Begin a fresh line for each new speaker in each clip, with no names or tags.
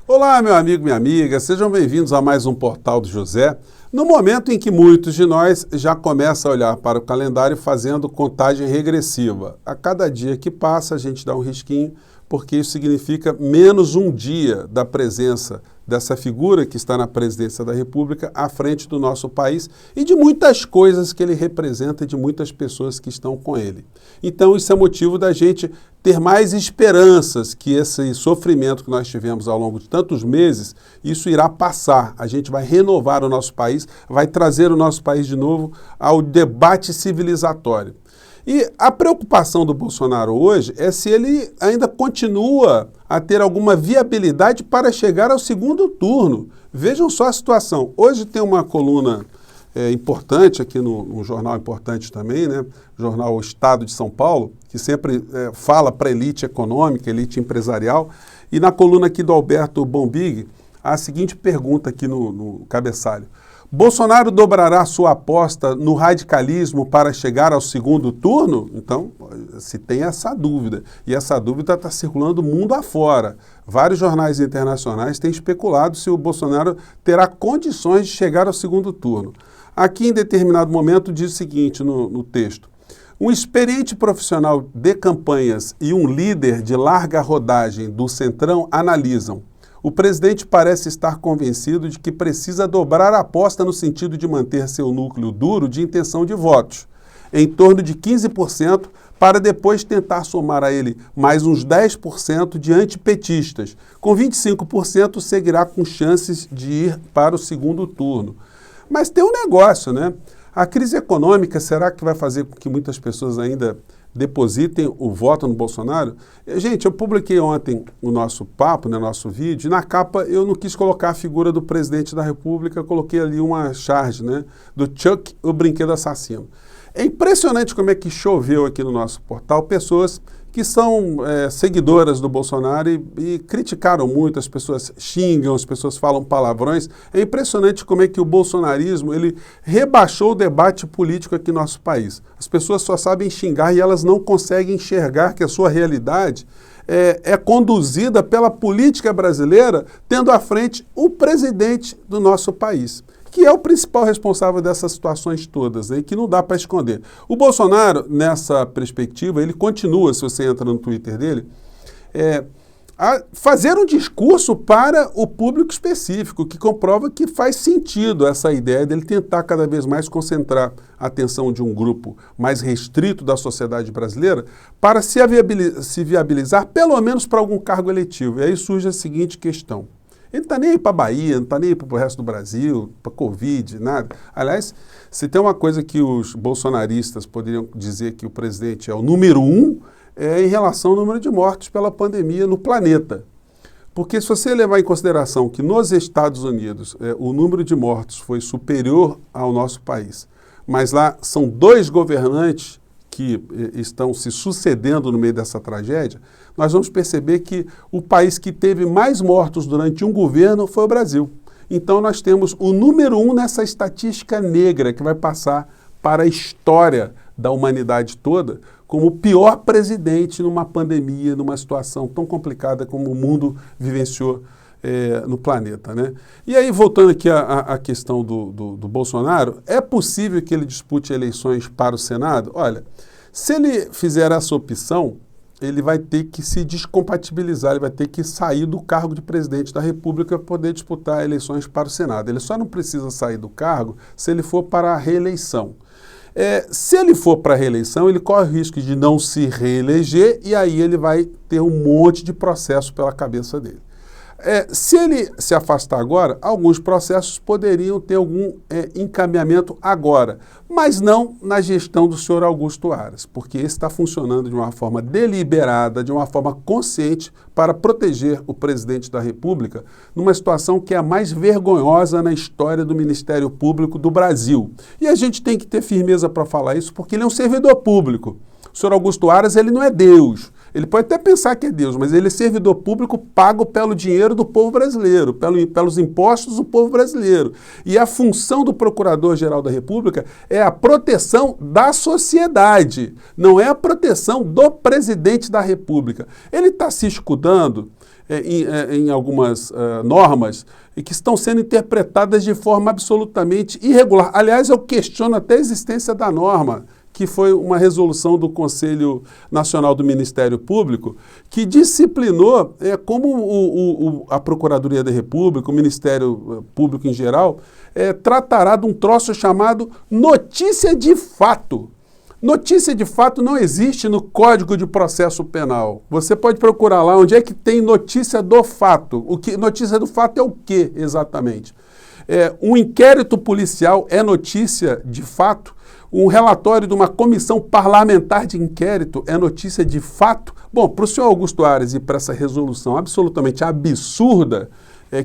Olá, meu amigo, minha amiga, sejam bem-vindos a mais um Portal do José. No momento em que muitos de nós já começam a olhar para o calendário fazendo contagem regressiva. A cada dia que passa, a gente dá um risquinho, porque isso significa menos um dia da presença dessa figura que está na presidência da República à frente do nosso país e de muitas coisas que ele representa e de muitas pessoas que estão com ele. Então, isso é motivo da gente ter mais esperanças que esse sofrimento que nós tivemos ao longo de tantos meses, isso irá passar. A gente vai renovar o nosso país, vai trazer o nosso país de novo ao debate civilizatório. E a preocupação do Bolsonaro hoje é se ele ainda continua a ter alguma viabilidade para chegar ao segundo turno. Vejam só a situação. Hoje tem uma coluna importante aqui num jornal importante também, né? Jornal O Estado de São Paulo, que sempre fala para a elite econômica, elite empresarial. E na coluna aqui do Alberto Bombig, há a seguinte pergunta aqui no cabeçalho. Bolsonaro dobrará sua aposta no radicalismo para chegar ao segundo turno? Então, se tem essa dúvida. E essa dúvida está circulando mundo afora. Vários jornais internacionais têm especulado se o Bolsonaro terá condições de chegar ao segundo turno. Aqui, em determinado momento, diz o seguinte no texto. Um experiente profissional de campanhas e um líder de larga rodagem do Centrão analisam. O presidente parece estar convencido de que precisa dobrar a aposta no sentido de manter seu núcleo duro de intenção de votos, em torno de 15%, para depois tentar somar a ele mais uns 10% de antipetistas. Com 25% seguirá com chances de ir para o segundo turno. Mas tem um negócio, né? A crise econômica, será que vai fazer com que muitas pessoas ainda depositem o voto no Bolsonaro? Gente, eu publiquei ontem o nosso papo, né, nosso vídeo, e na capa eu não quis colocar a figura do presidente da República, coloquei ali uma charge, né, do Chuck, o brinquedo assassino. É impressionante como é que choveu aqui no nosso portal pessoas que são seguidoras do Bolsonaro e criticaram muito, as pessoas xingam, as pessoas falam palavrões. É impressionante como é que o bolsonarismo ele rebaixou o debate político aqui no nosso país. As pessoas só sabem xingar e elas não conseguem enxergar que a sua realidade é conduzida pela política brasileira, tendo à frente o presidente do nosso país, que é o principal responsável dessas situações todas, né, que não dá para esconder. O Bolsonaro, nessa perspectiva, ele continua, se você entra no Twitter dele, a fazer um discurso para o público específico, que comprova que faz sentido essa ideia dele tentar cada vez mais concentrar a atenção de um grupo mais restrito da sociedade brasileira para se viabilizar, pelo menos para algum cargo eletivo. E aí surge a seguinte questão. Ele não está nem aí para a Bahia, não está nem aí para o resto do Brasil, para a Covid, nada. Aliás, se tem uma coisa que os bolsonaristas poderiam dizer que o presidente é o número 1, é em relação ao número de mortos pela pandemia no planeta. Porque se você levar em consideração que nos Estados Unidos o número de mortos foi superior ao nosso país, mas lá são 2 governantes que estão se sucedendo no meio dessa tragédia, nós vamos perceber que o país que teve mais mortos durante um governo foi o Brasil. Então nós temos o número 1 nessa estatística negra que vai passar para a história da humanidade toda como o pior presidente numa pandemia, numa situação tão complicada como o mundo vivenciou no planeta, né? E aí, voltando aqui à questão do Bolsonaro, é possível que ele dispute eleições para o Senado? Olha, se ele fizer essa opção, ele vai ter que se descompatibilizar, ele vai ter que sair do cargo de presidente da República para poder disputar eleições para o Senado. Ele só não precisa sair do cargo se ele for para a reeleição. Se ele for para a reeleição, ele corre o risco de não se reeleger e aí ele vai ter um monte de processo pela cabeça dele. Se ele se afastar agora, alguns processos poderiam ter algum encaminhamento agora, mas não na gestão do senhor Augusto Aras, porque esse está funcionando de uma forma deliberada, de uma forma consciente para proteger o presidente da República numa situação que é a mais vergonhosa na história do Ministério Público do Brasil. E a gente tem que ter firmeza para falar isso, porque ele é um servidor público. O senhor Augusto Aras, ele não é Deus. Ele pode até pensar que é Deus, mas ele é servidor público pago pelo dinheiro do povo brasileiro, pelos impostos do povo brasileiro. E a função do Procurador-Geral da República é a proteção da sociedade, não é a proteção do presidente da República. Ele está se escudando em algumas normas e que estão sendo interpretadas de forma absolutamente irregular. Aliás, eu questiono até a existência da norma, que foi uma resolução do Conselho Nacional do Ministério Público, que disciplinou como a Procuradoria da República, o Ministério Público em geral, tratará de um troço chamado notícia de fato. Notícia de fato não existe no Código de Processo Penal. Você pode procurar lá onde é que tem notícia do fato. Notícia do fato é o que exatamente? Um inquérito policial é notícia de fato? Um relatório de uma comissão parlamentar de inquérito é notícia de fato? Bom, para o senhor Augusto Aras e para essa resolução absolutamente absurda,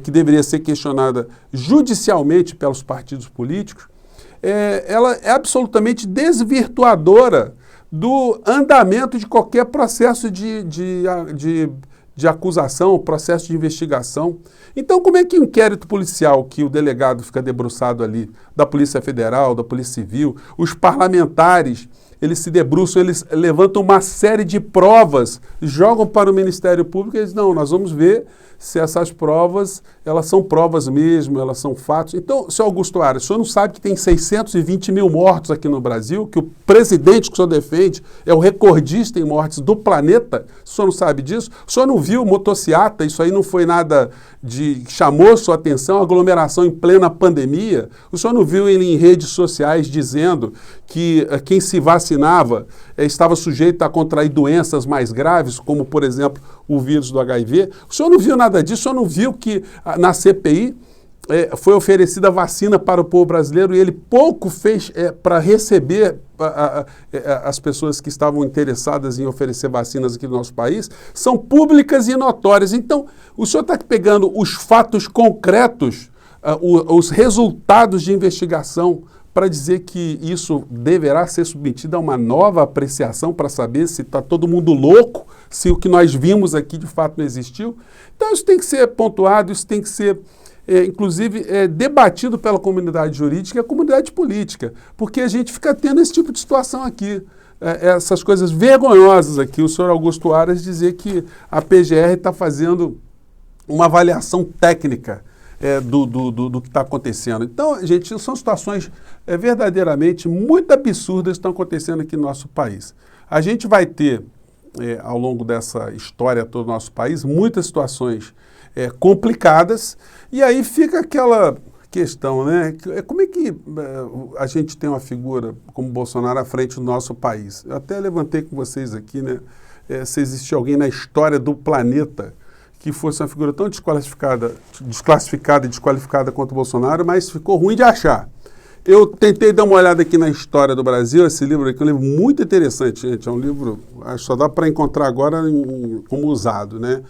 que deveria ser questionada judicialmente pelos partidos políticos, ela é absolutamente desvirtuadora do andamento de qualquer processo de acusação, processo de investigação. Então, como é que o inquérito policial, que o delegado fica debruçado ali, da Polícia Federal, da Polícia Civil, os parlamentares, eles se debruçam, eles levantam uma série de provas, jogam para o Ministério Público e eles não, nós vamos ver se essas provas, elas são provas mesmo, elas são fatos. Então, senhor Augusto Aras, o senhor não sabe que tem 620 mil mortos aqui no Brasil, que o presidente que o senhor defende é o recordista em mortes do planeta? O senhor não sabe disso? O senhor não viu motociata? Isso aí não foi nada que chamou sua atenção, aglomeração em plena pandemia? O senhor não viu ele em redes sociais dizendo que quem se vacinava estava sujeito a contrair doenças mais graves, como, por exemplo, o vírus do HIV? O senhor não viu nada disso? O senhor não viu que na CPI foi oferecida vacina para o povo brasileiro e ele pouco fez para receber as pessoas que estavam interessadas em oferecer vacinas aqui no nosso país? São públicas e notórias. Então, o senhor está pegando os fatos concretos, os resultados de investigação, para dizer que isso deverá ser submetido a uma nova apreciação para saber se está todo mundo louco, se o que nós vimos aqui de fato não existiu. Então isso tem que ser pontuado, isso tem que ser, inclusive, debatido pela comunidade jurídica e a comunidade política, porque a gente fica tendo esse tipo de situação aqui. Essas coisas vergonhosas aqui, o senhor Augusto Aras dizer que a PGR está fazendo uma avaliação técnica do que está acontecendo. Então, gente, são situações verdadeiramente muito absurdas que estão acontecendo aqui no nosso país. A gente vai ter, ao longo dessa história todo do nosso país, muitas situações complicadas, e aí fica aquela questão, né? Como é que a gente tem uma figura como Bolsonaro à frente do nosso país? Eu até levantei com vocês aqui, né? Se existe alguém na história do planeta que fosse uma figura tão desclassificada e desqualificada quanto o Bolsonaro, mas ficou ruim de achar. Eu tentei dar uma olhada aqui na história do Brasil, esse livro aqui é um livro muito interessante, gente, é um livro, acho que só dá para encontrar agora como usado, né?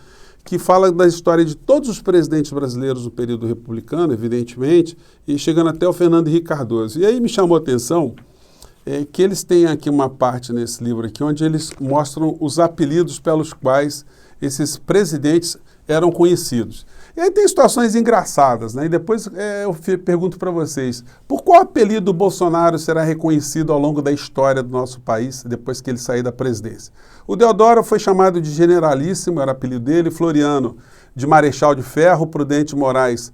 Que fala da história de todos os presidentes brasileiros do período republicano, evidentemente, e chegando até o Fernando Henrique Cardoso. E aí me chamou a atenção que eles têm aqui uma parte nesse livro aqui, onde eles mostram os apelidos pelos quais esses presidentes eram conhecidos. E aí tem situações engraçadas, né? E depois eu pergunto para vocês, por qual apelido Bolsonaro será reconhecido ao longo da história do nosso país, depois que ele sair da presidência? O Deodoro foi chamado de generalíssimo, era o apelido dele, Floriano de Marechal de Ferro, Prudente Moraes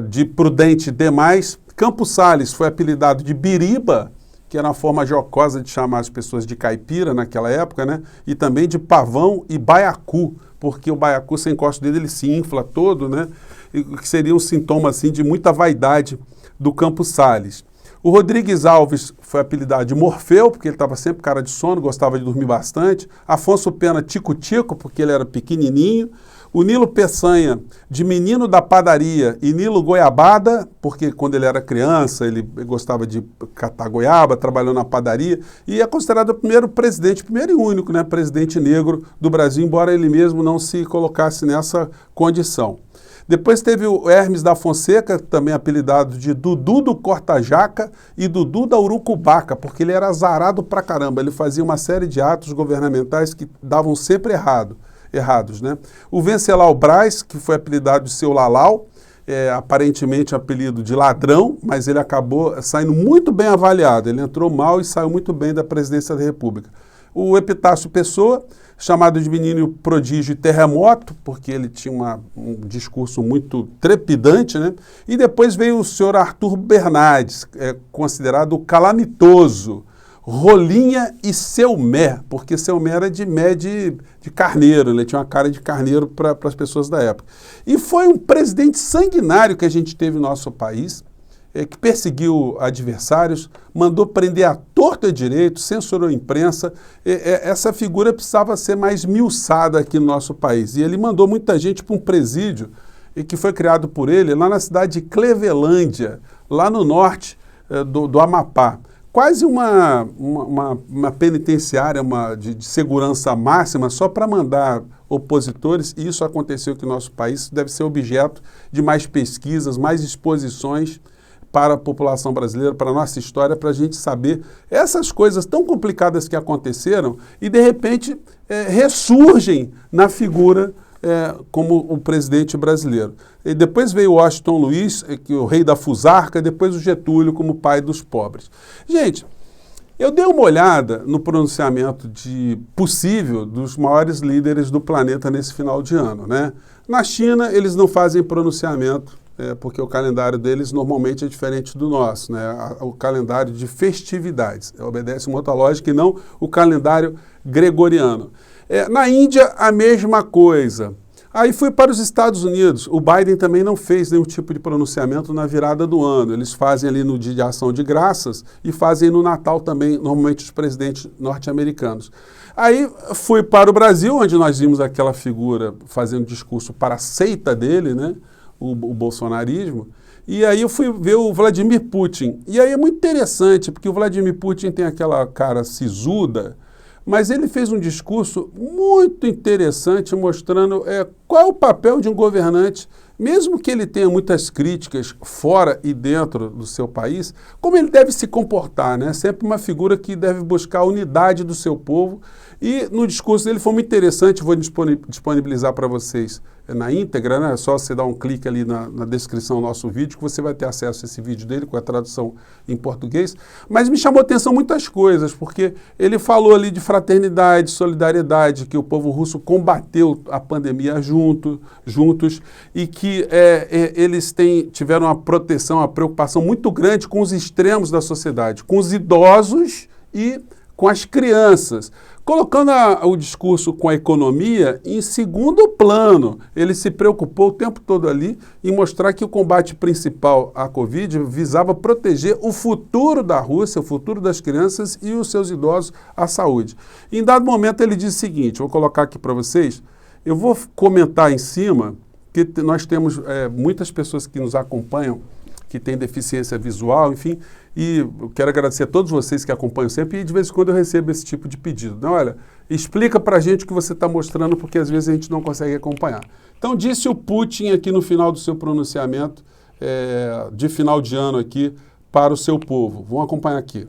de Prudente demais, Campos Salles foi apelidado de Biriba, que era uma forma jocosa de chamar as pessoas de caipira naquela época, né? E também de Pavão e Baiacu, porque o baiacu, você encosta dele, ele se infla todo, né? E que seria um sintoma, assim, de muita vaidade do Campos Salles. O Rodrigues Alves foi apelidado de Morfeu, porque ele estava sempre cara de sono, gostava de dormir bastante. Afonso Pena, Tico-Tico, porque ele era pequenininho. O Nilo Peçanha, de Menino da Padaria, e Nilo Goiabada, porque quando ele era criança, ele gostava de catar goiaba, trabalhou na padaria, e é considerado o primeiro presidente, primeiro e único, né, presidente negro do Brasil, embora ele mesmo não se colocasse nessa condição. Depois teve o Hermes da Fonseca, também apelidado de Dudu do Corta-Jaca e Dudu da Urucubaca, porque ele era azarado pra caramba, ele fazia uma série de atos governamentais que davam sempre errados, né? O Venceslau Braz, que foi apelidado de Seu Lalau, aparentemente apelido de ladrão, mas ele acabou saindo muito bem avaliado, ele entrou mal e saiu muito bem da presidência da República. o Epitácio Pessoa, chamado de menino prodígio e terremoto, porque ele tinha um discurso muito trepidante, né? E depois veio o senhor Arthur Bernardes, considerado o calamitoso, Rolinha e Selmé, porque Selmé era de mé de carneiro, ele tinha uma cara de carneiro para as pessoas da época. E foi um presidente sanguinário que a gente teve no nosso país, que perseguiu adversários, mandou prender à torta e direito, censurou a imprensa. Essa figura precisava ser mais miuçada aqui no nosso país. E ele mandou muita gente para um presídio que foi criado por ele lá na cidade de Clevelândia, lá no norte do Amapá. Quase uma penitenciária de segurança máxima só para mandar opositores, e isso aconteceu aqui no nosso país. Deve ser objeto de mais pesquisas, mais exposições para a população brasileira, para a nossa história, para a gente saber essas coisas tão complicadas que aconteceram e, de repente, ressurgem na figura como o presidente brasileiro. E depois veio Washington Luiz, o rei da fusarca, depois o Getúlio como pai dos pobres. Gente, eu dei uma olhada no pronunciamento possível dos maiores líderes do planeta nesse final de ano, né? Na China, eles não fazem pronunciamento, porque o calendário deles normalmente é diferente do nosso, né? O calendário de festividades. Obedece uma outra lógica e não o calendário gregoriano. Na Índia, a mesma coisa. Aí fui para os Estados Unidos. O Biden também não fez nenhum tipo de pronunciamento na virada do ano. Eles fazem ali no Dia de Ação de Graças e fazem no Natal também, normalmente os presidentes norte-americanos. Aí fui para o Brasil, onde nós vimos aquela figura fazendo discurso para a seita dele, né? O bolsonarismo. E aí eu fui ver o Vladimir Putin. E aí é muito interessante, porque o Vladimir Putin tem aquela cara sisuda, mas ele fez um discurso muito interessante mostrando qual é o papel de um governante, mesmo que ele tenha muitas críticas fora e dentro do seu país, como ele deve se comportar, né? Sempre uma figura que deve buscar a unidade do seu povo. E no discurso dele foi muito interessante, vou disponibilizar para vocês na íntegra, né? É só você dar um clique ali na descrição do nosso vídeo que você vai ter acesso a esse vídeo dele com a tradução em português. Mas me chamou a atenção muitas coisas, porque ele falou ali de fraternidade, solidariedade, que o povo russo combateu a pandemia juntos e que eles tiveram uma proteção, uma preocupação muito grande com os extremos da sociedade, com os idosos e com as crianças, colocando o discurso com a economia em segundo plano. Ele se preocupou o tempo todo ali em mostrar que o combate principal à Covid visava proteger o futuro da Rússia, o futuro das crianças e os seus idosos, a saúde. Em dado momento ele diz o seguinte, vou colocar aqui para vocês, eu vou comentar em cima, que nós temos muitas pessoas que nos acompanham, que têm deficiência visual, enfim, e eu quero agradecer a todos vocês que acompanham sempre, e de vez em quando eu recebo esse tipo de pedido. Então, olha, explica pra gente o que você está mostrando, porque às vezes a gente não consegue acompanhar. Então, disse o Putin aqui no final do seu pronunciamento, de final de ano aqui, para o seu povo. Vamos acompanhar aqui.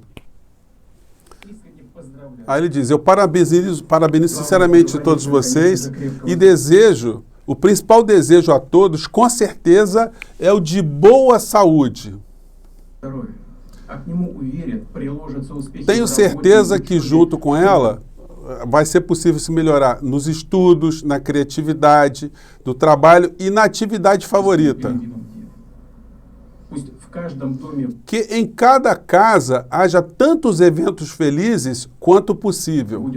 Aí ele diz, eu parabenizo sinceramente todos vocês e desejo, o principal desejo a todos, com certeza, é o de boa saúde. Tenho certeza que junto com ela vai ser possível se melhorar nos estudos, na criatividade, no trabalho e na atividade favorita. Que em cada casa haja tantos eventos felizes quanto possível.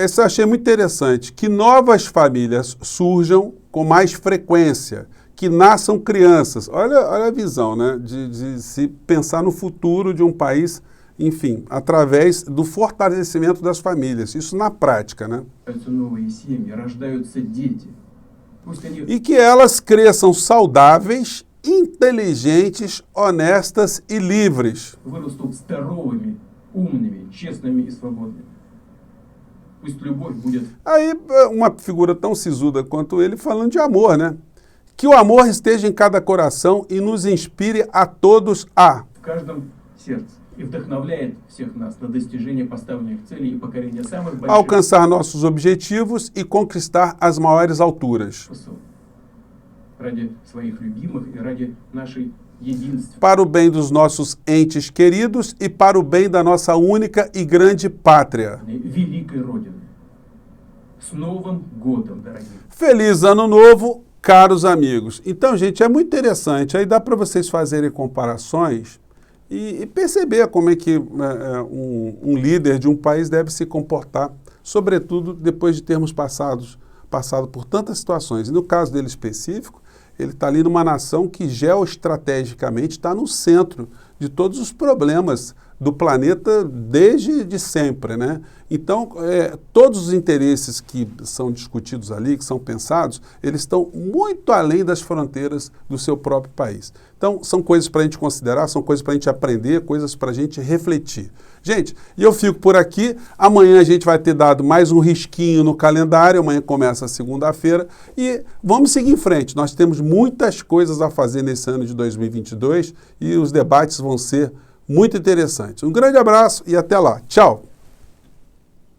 Isso eu achei muito interessante, que novas famílias surjam com mais frequência, que nasçam crianças. Olha a visão, né? De se pensar no futuro de um país, enfim, através do fortalecimento das famílias. Isso na prática, né? E que elas cresçam saudáveis, inteligentes, honestas e livres. Aí, uma figura tão sisuda quanto ele falando de amor, né? Que o amor esteja em cada coração e nos inspire a todos a alcançar nossos objetivos e conquistar as maiores alturas. para o bem dos nossos entes queridos e para o bem da nossa única e grande pátria. Feliz Ano Novo, caros amigos. Então, gente, é muito interessante. Aí dá para vocês fazerem comparações e perceber como é que um líder de um país deve se comportar, sobretudo depois de termos passado por tantas situações. E no caso dele específico, ele está ali numa nação que geoestrategicamente está no centro de todos os problemas do planeta desde de sempre, né? Então, todos os interesses que são discutidos ali, que são pensados, eles estão muito além das fronteiras do seu próprio país. Então, são coisas para a gente considerar, são coisas para a gente aprender, coisas para a gente refletir. Gente, e eu fico por aqui. Amanhã a gente vai ter dado mais um risquinho no calendário, amanhã começa a segunda-feira e vamos seguir em frente. Nós temos muitas coisas a fazer nesse ano de 2022 e os debates vão ser muito interessantes. Um grande abraço e até lá. Tchau!